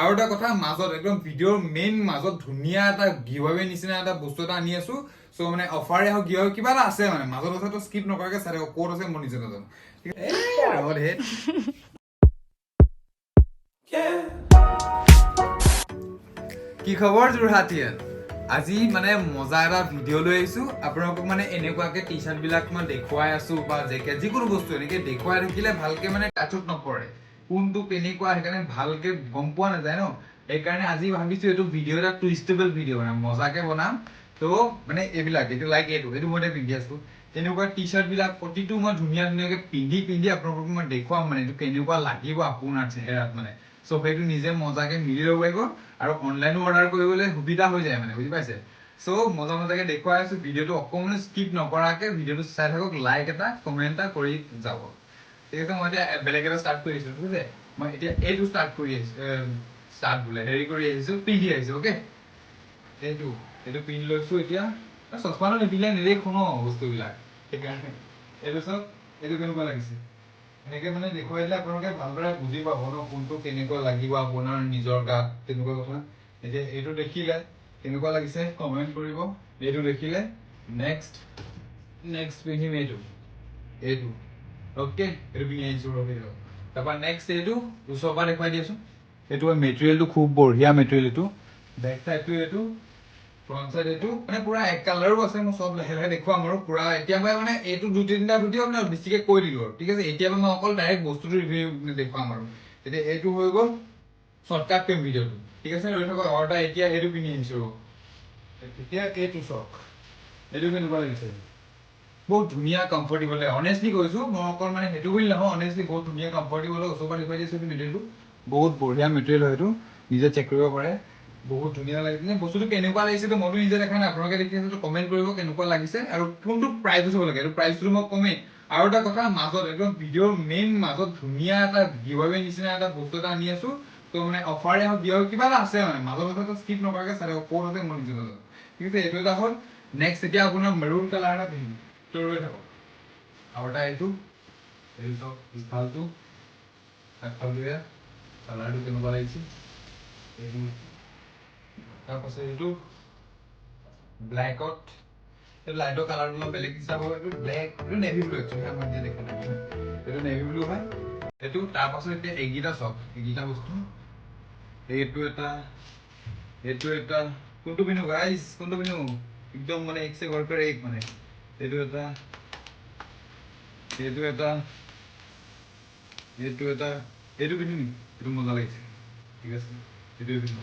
আৰু এটা কথা মাজত একদম ভিডিঅ'ৰ মেইন মাজত ধুনীয়া এটা গিভআৱে নিচিনা এটা বস্তু এটা আনি আছো সো মানে অফাৰে হওক গিভআৱে কিবা এটা আছে মানে মাজত আছে তো স্কিপ নকৰাকে চাই থাকক ক'ত আছে মই নিজে নাজানো ৰ'দ হেড কি খবৰ যোৰহাটীয়ান আজি মানে মজা এটা ভিডিঅ' লৈ আহিছো আপোনালোকক মানে এনেকুৱাকে টি চাৰ্ট বিলাক মই দেখুৱাই আছো বা জেকেট যিকোনো বস্তু এনেকে দেখুৱাই থাকিলে ভালকে মানে টাচত নপৰে কোনটো কেনেকুৱা সেইকাৰণে ভালকে গম পোৱা নাযায় ন সেইকাৰণে আজি ভাবিছো এইটো ভিডিঅ' এটা টুইষ্টেবল ভিডিঅ' মানে মজাকে বনাম তো মানে এইবিলাক এইটো লাইক এইটো মই এতিয়া পিন্ধি আছো তেনেকুৱা টি চাৰ্ট বিলাক প্ৰতিটো মই ধুনীয়া ধুনীয়াকে পিন্ধি আপোনালোকক মই দেখুৱাম মানে এইটো কেনেকুৱা লাগিব আপোনাৰ চেহেৰাত মানে সো সেইটো নিজে মজাকে মিলি ল'ব লাগিব আৰু অনলাইনো অৰ্ডাৰ কৰিবলৈ সুবিধা হৈ যায় মানে বুজি পাইছে সো মজাকে দেখুৱাই আছো ভিডিঅ'টো অকণমান স্কিপ নকৰাকে ভিডিঅ'টো চাই থাকক লাইক এটা কমেণ্ট এটা কৰি যাব ঠিক আছে মই এতিয়া বেলেগ এটা ষ্টাৰ্ট কৰি আহিছো ঠিক আছে মই এতিয়া এইটো ষ্টাৰ্ট কৰি আহিছো ষ্টাৰ্ট বোলে হেৰি কৰি আহিছো পিন্ধি আহিছো অ'কে এইটো পিন্ধি লৈছো এতিয়া চশমাটো নিপিন্ধিলে নেদেখো ন বস্তুবিলাক সেইকাৰণে এইটো চাওক এইটো কেনেকুৱা লাগিছে এনেকে মানে দেখুৱাই দিলে আপোনালোকে ভালদৰে বুজি পাব ন কোনটো কেনেকুৱা লাগিব আপোনাৰ নিজৰ গাত তেনেকুৱা কথা এতিয়া এইটো দেখিলে কেনেকুৱা লাগিছে কমেণ্ট কৰিব এইটো দেখিলে নেক্সট পিন্ধিম এইটো অ'কে এইটো পিন্ধি আহিছো তাৰপৰা নেক্সট এইটো ওচৰৰ পৰা দেখুৱাই দিয়াচোন এইটো মেটেৰিয়েলটো খুব বঢ়িয়া মেটেৰিয়েল এইটো বেক চাইডটো এইটো ফ্ৰণ্ট চাইড এইটো মানে পুৰা এক কালাৰো আছে মই চব লাহে লাহে দেখুৱাম আৰু পুৰা এতিয়া মই মানে এইটো দুই তিনিটা ভিডিঅ' মানে বেছিকে কৈ দিলো আৰু ঠিক আছে এতিয়া মই অকল ডাইৰেক্ট বস্তুটো ৰিভিউ দেখুৱাম আৰু এতিয়া এইটো হৈ গ'ল শ্বৰ্টকাট কৰিম ভিডিঅ'টো ঠিক আছে ৰৈ থাকক অৰ্ডাৰ এতিয়া এইটো পিন্ধি আহিছো এতিয়া এইটো চাওক এইটো কেনেকুৱা লাগিছে বহুত ধুনীয়া কমফৰ্টেবল অনেষ্টলি কৈছো মই অকল মানে সেইটো বুলি নহয় অনেষ্টলি বহুত ধুনীয়া কমফৰ্টেবল ওচৰ পৰা দেখুৱাই দিছো মেটেৰিয়েলটো বহুত বঢ়িয়া মেটেৰিয়েল হয় এইটো নিজে চেক কৰিব পাৰে বহুত ধুনীয়া লাগিছে বস্তুটো কেনেকুৱা লাগিছে মইতো নিজে দেখা নাই আপোনালোকে দেখি আছে কমেণ্ট কৰিব কেনেকুৱা লাগিছে আৰু কোনটো প্ৰাইচ হ'ব লাগে এইটো প্ৰাইচটো মই কমেই আৰু এটা কথা মাজত একদম ভিডিঅ'ৰ মেইন মাজত ধুনীয়া এটা গিভআৱে নিচিনা এটা বস্তু এটা আনি আছো তো মানে অফাৰে হওক গিভআৱে কিবা এটা আছে মানে মাজত স্কিপ নকৰাকে চাই থাকক ক'ত আছে মই নিজে নাজানো ঠিক আছে এইটো এটা হ'ল নেক্সট এতিয়া আপোনাৰ মেৰুন কালাৰ এটা পিন্ধিম তো ৰৈ থাকক আৰু এটা এইটো চাওক পিছফালটো আগফালটোৱে কালাৰটো কেনেকুৱা লাগিছে এইটো তাৰপাছত এইটো ব্লেকত এইটো লাইটৰ কালাৰটো অলপ বেলেগ হিচাপ হয় এইটো ব্লেক এইটো নেভি ব্লু একচুৱেলি আমাৰ নিজে দেখা নাই এইটো নেভি ব্লু হয় এইটো তাৰপাছত এতিয়া এইকেইটা চাওক এইকেইটা বস্তু এইটো এটা কোনটো পিন্ধো গাইজ কোনটো পিন্ধো একদম মানে এক সে ঘৰ এক মানে এইটো এটা এইটো পিন্ধো নেকি এইটো মজা লাগিছে ঠিক আছে এইটোৱে পিন্ধো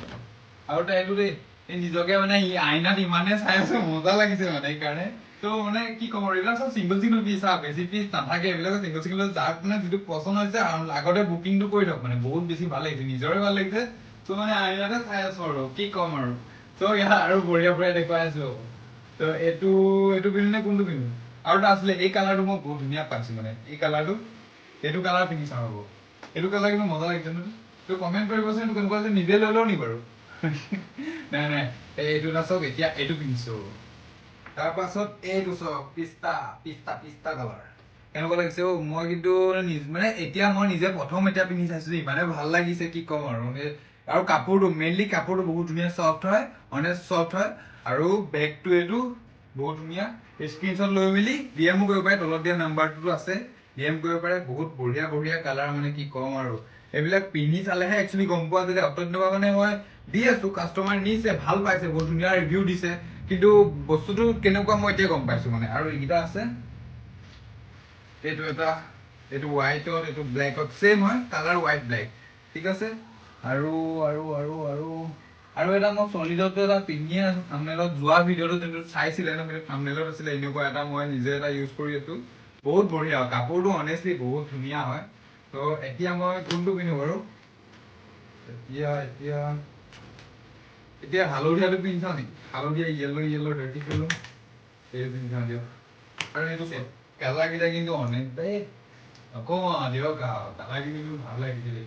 আৰু এইটো দেই এই নিজকে মানে আইনাত ইমানে চাই আছো মজা লাগিছে মানে সেইকাৰণে তো মানে কি ক'ম আৰু এইবিলাক চব চিংগল পিচ বেছি পিচ নাথাকে এইবিলাক চিংগল যাক মানে যিটো পচন্দ হৈছে আগতে বুকিংটো কৰি থওক মানে বহুত বেছি ভাল লাগিছে নিজৰে ভাল লাগিছে তো মানে আইনাতে চাই আছো আৰু কি ক'ম আৰু তো ইয়াত আৰু বঢ়িয়া দেখুৱাই আছো তো এইটো পিন্ধো নে কোনটো পিন্ধো আৰু এটা আছিলে এই কালাৰটো মই বহুত ধুনীয়া পাইছো মানে এই কালাৰটো এইটো কালাৰ পিন্ধি চাওঁ ৰ'ব এইটো কালাৰ কিন্তু মজা লাগিছে ন তো কমেণ্ট কৰিবচোন এইটো কেনেকুৱা আছে নিজে লৈ লওঁ নি বাৰু নাই এইটো নাচাওক এতিয়া এইটো পিন্ধিছো তাৰপাছত এইটো চাওক পিস্তা কালাৰ কেনেকুৱা লাগিছে মই কিন্তু মানে এতিয়া মই নিজে প্ৰথম এতিয়া পিন্ধি চাইছো ইমানে ভাল লাগিছে কি ক'ম আৰু আৰু কাপোৰটো মেইনলি কাপোৰটো বহুত ধুনীয়া চফ্ট হয় অনেষ্ট চফ্ট হয় আৰু বেগটো এইটো বহুত ধুনীয়া স্ক্ৰীনশ্বট লৈ মেলি DM কৰিব পাৰে তলত দিয়া নাম্বাৰটোতো আছে DM কৰিব পাৰে বহুত বঢ়িয়া কালাৰ মানে কি ক'ম আৰু এইবিলাক পিন্ধি চালেহে একচুৱেলি গম পোৱা যায় অত্যন্তভাৱে মানে মই দি আছো কাষ্টমাৰ নিছে ভাল পাইছে বহুত ধুনীয়া ৰিভিউ দিছে কিন্তু বস্তুটো কেনেকুৱা মই এতিয়া গম পাইছো মানে আৰু এইকেইটা আছে এইটো হোৱাইটত এইটো ব্লেকত ছেম হয় কালাৰ হোৱাইট ব্লেক ঠিক আছে আৰু এটা মই চলিডতো এটা পিন্ধিয়ে আছো থাম্বনেইলত যোৱা ভিডিঅ'টো যোনটো চাইছিলে ন সেইটো থাম্বনেইলত আছিলে এনেকুৱা এটা মই নিজে এটা ইউজ কৰি আছো বহুত বঢ়িয়া কাপোৰটো অনেষ্টলি বহুত ধুনীয়া হয় তো এতিয়া মই কোনটো পিন্ধো বাৰু এতিয়া হালধীয়াটো পিন্ধি চাওঁ নেকি হালধীয়া য়েল্লো ডাৰ্টি কালাৰ এইটো পিন্ধি চাওঁ দিয়ক আৰু এইটো কালাৰকেইটা কিন্তু অকণমান দিয়ক কালাৰকেইটা ভাল লাগিছে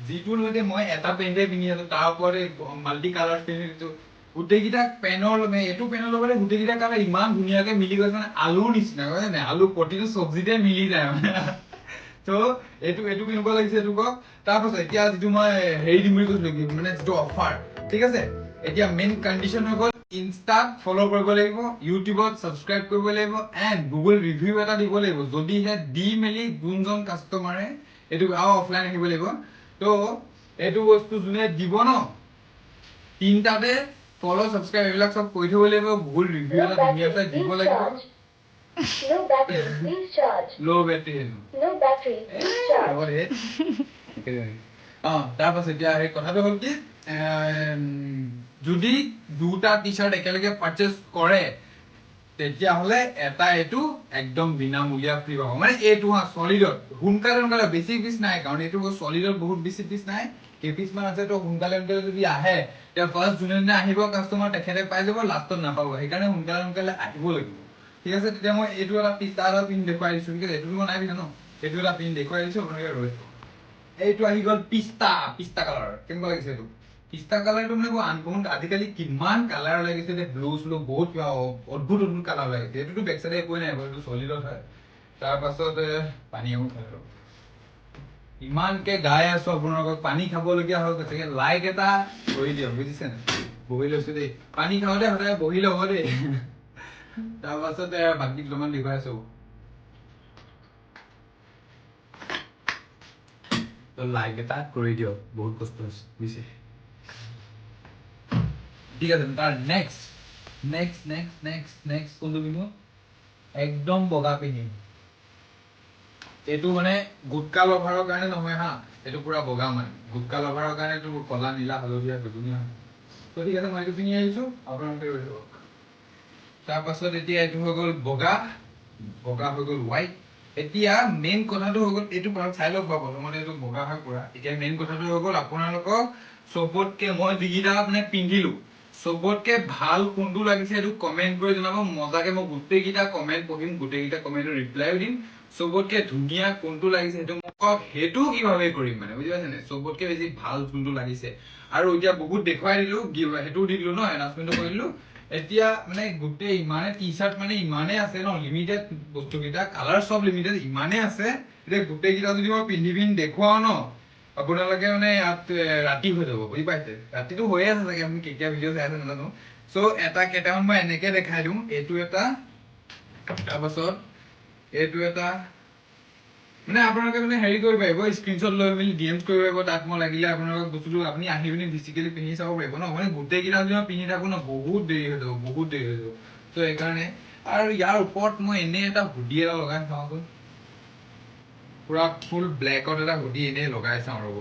যিটো সৈতে মই এটা পেণ্টে পিন্ধি আছো তাৰ ওপৰতে মাল্টি কালাৰ পিন্ধি দিছো গোটেইকেইটা পেনৰ এইটো পেনৰ লগতে গোটেইকেইটা কালাৰ ইমান ধুনীয়াকে মিলি গৈছে মানে আলুৰ নিচিনা হয় নাই আলু প্ৰতিটো চব্জিতে মিলি যায় মানে তো এইটো কেনেকুৱা লাগিছে এইটো কওক তাৰপাছত এতিয়া যিটো মই হেৰি দিম বুলি কৈছিলো মানে যিটো অফাৰ ঠিক আছে এতিয়া মেইন কণ্ডিশ্যন হৈ গ'ল ইনষ্টাত ফ'ল' কৰিব লাগিব ইউটিউবত ছাবস্ক্ৰাইব কৰিব লাগিব এণ্ড গুগল ৰিভিউ এটা দিব লাগিব যদিহে দি মেলি যোনজন কাষ্টমাৰে এইটো আৰু অফলাইন আহিব লাগিব তো এইটো বস্তু যোনে দিব ন তিনিটাতে ফ'ল' ছাবস্ক্ৰাইব এইবিলাক চব কৰি থ'ব লাগিব গুগল ৰিভিউ এটা ধুনীয়াকৈ দিব লাগিব No battery, please charge. Low battery. No battery, please charge. তাৰপাছত এতিয়া সেই কথাটো হ'ল কি যদি দুটা টি চাৰ্ট একেলগে পাৰ্চেছ কৰে তেতিয়াহ'লে এটা এইটো একদম বিনামূলীয়া ফ্ৰী পাব মানে এইটো চলিডত সোনকালে বেছি পিচ নাই কাৰণ এইটো চলিডত বহুত বেছি পিচ নাই কেইপিচমান আছে তো সোনকালে যদি আহে তেতিয়া ফাৰ্ষ্ট যোনে আহিব কাষ্টমাৰ তেখেতে পাই যাব লাষ্টত নাপাব সেইকাৰণে সোনকালে আহিব লাগিব ঠিক আছে তেতিয়া মই এইটো এটা পিচ তাৰ এটা পিন দেখুৱাই দিছো ঠিক আছে এইটো মই নাই পিন্ধা ন এইটো এটা পিন দেখুৱাই দিছো আপোনালোকে ৰৈ এইটো আহি গ'ল পিস্তা কালাৰ কেনেকুৱা লাগিছে এইটো পিস্তা কালাৰটো মানে আনকমন আজিকালি কিমান কালাৰ লাগিছে যে ব্লু বহুত অদ্ভুত কালাৰ লাগিছে এইটোতো বেক চাইডে একোৱে নাই এইটো চলিডত হয় তাৰপাছত পানী এখন খাই লওঁ ইমানকে গাই আছো আপোনালোকক পানী খাবলগীয়া হৈ গৈছে লাইক এটা কৰি দিয়ক বুজিছে বহি লৈছো দেই পানী খাওঁতে সদায় বহি ল'ব দেই তাৰপাছত বাকী দুটামান দেখুৱাই আছো লাইক এটা কৰি দিয়ক বহুত কষ্ট হৈছে বুজিছে ঠিক আছে তাৰ নেক্সট কোনটো পিন্ধো একদম বগা পিন্ধিম এইটো মানে গুটকা লভাৰৰ কাৰণে নহয় হা এইটো পুৰা বগা মানে গুটকা লভাৰৰ কাৰণে এইটো কলা নীলা হালধীয়া বেগুনীয়া তো ঠিক আছে মই এইটো পিন্ধি আহিছো আপোনালোকে ৰৈ যাব তাৰপাছত এতিয়া এইটো হৈ গ'ল বগা হৈ গ'ল হোৱাইট এতিয়া মেইন কথাটো হৈ গ'ল এইটো চাই লওক বাৰু প্ৰথমতে এইটো বগা হয় পুৰা এতিয়া মেইন কথাটো হৈ গ'ল আপোনালোকক চবতকে মই যিকেইটা মানে পিন্ধিলো চবতকে ভাল কোনটো লাগিছে এইটো কমেন্ট কৰি জনাব মজাকে মই গোটেইকেইটা কমেন্ট পঢ়িম গোটেইকেইটা কমেন্টৰ ৰিপ্লাইও দিম চবতকে ধুনীয়া কোনটো লাগিছে সেইটো মোক কওক সেইটো কিভাৱে কৰিম মানে বুজি পাইছে নে চবতকে বেছি ভাল কোনটো লাগিছে আৰু এতিয়া বহুত দেখুৱাই দিলো সেইটোও দি দিলো ন এনাউন্সমেন্টটো কৰি দিলো এতিয়া মানে গোটেই ইমানে টি চাৰ্ট মানে ইমানে আছে ন লিমিটেড বস্তুকেইটা কালাৰ সব লিমিটেড ইমানে আছে এতিয়া গোটেইকেইটা যদি মই পিন্ধি দেখুৱাও ন আপোনালোকে মানে ইয়াত ৰাতি হৈ যাব বুজি পাইছে ৰাতিটো হৈয়ে আছে চাগে আপুনি কেতিয়া ভিডিঅ' চাই আছে নাজানো চ' কেইটামান মই এনেকে দেখাই দিওঁ এইটো এটা তাৰপাছত এইটো এটা মানে আপোনালোকে মানে হেৰি কৰিব পাৰিব স্ক্ৰীনশ্বট লৈ মেলি ডিএমছ কৰিব পাৰিব তাত মই লাগিলে আপোনালোকক বস্তুটো আপুনি আহি পিনি ফিজিকেলি পিন্ধি চাব পাৰিব ন মানে গোটেইকেইটা যদি মই পিন্ধি থাকো ন বহুত দেৰি হৈ যাব ত' সেইকাৰণে আৰু ইয়াৰ ওপৰত মই এনেই এটা হুডি এটা লগাই চাওঁচোন পুৰা ফুল ব্লেকত এটা হুডি এনেই লগাই চাওঁ ৰ'ব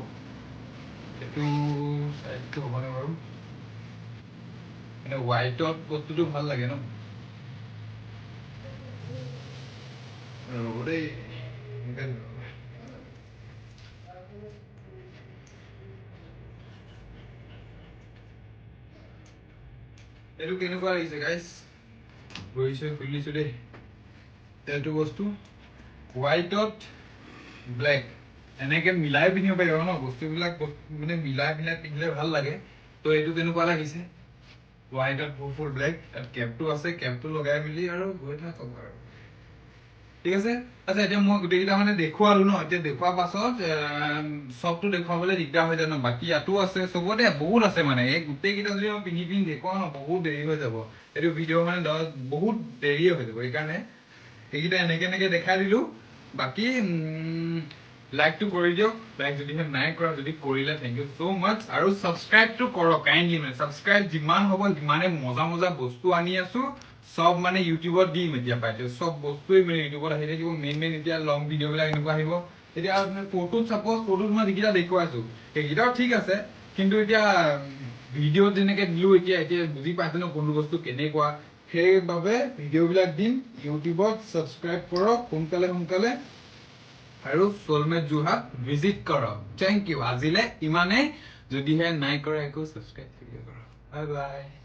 এইটো চাইজটো হ'বনে বাৰু মানে হোৱাইটত বস্তুটো ভাল লাগে ন ৰ'ব দেই এইটো কেনেকুৱা লাগিছে গাইজ গৈছে খুলিছো দেই এইটো বস্তু হোৱাইটত ব্লেক এনেকে মিলাই পিন্ধিব পাৰিব ন বস্তুবিলাক মানে মিলাই পিন্ধিলে ভাল লাগে তো এইটো কেনেকুৱা লাগিছে হোৱাইটত ফুল ব্লেক তাত কেপটো আছে কেপটো লগাই মেলি আৰু গৈ থাকক আৰু ঠিক আছে আচ্ছা এতিয়া মই গোটেইকেইটা মানে দেখুৱালো ন এতিয়া দেখুৱাৰ পাছত চবটো দেখুৱাবলৈ দিগদাৰ হৈ যায় ন বাকী ইয়াতো আছে চবতে বহুত আছে মানে এই গোটেইকেইটা যদি মই পিন্ধি দেখুৱাও ন বহুত দেৰি হৈ যাব এইটো ভিডিঅ' মানে বহুত দেৰিয়ে হৈ যাব সেইকাৰণে এইকেইটা এনেকে দেখাই দিলো বাকী লাইকটো কৰি দিয়ক লাইক যদিহে নাই কৰা যদি কৰিলে থেংক ইউ ছ' মাছ আৰু ছাবস্ক্ৰাইবটো কৰক কাইণ্ডলি মানে ছাবস্ক্ৰাইব যিমান হ'ব সিমানে মজা বস্তু আনি আছো সব মানে ইউটিউবত দিম এতিয়া পাইছো সব বস্তুৱে মানে ইউটিউবত আহি থাকিব মেইন এতিয়া লং ভিডিঅ'বিলাক এনেকুৱা আহিব এতিয়া ফটোত মই যিকেইটা দেখুৱাইছো সেইকেইটাও ঠিক আছে কিন্তু এতিয়া ভিডিঅ'ত যেনেকে দিলো এতিয়া বুজি পাইছে ন কোনটো বস্তু কেনেকুৱা সেইবাবে ভিডিঅ'বিলাক দিম ইউটিউবত ছাবস্ক্ৰাইব কৰক সোনকালে আৰু সোলমেট যোৰহাট ভিজিট কৰক থেংক ইউ আজিলে ইমানেই যদিহে নাই কৰা একো ছাবস্ক্ৰাইব কৰক বাই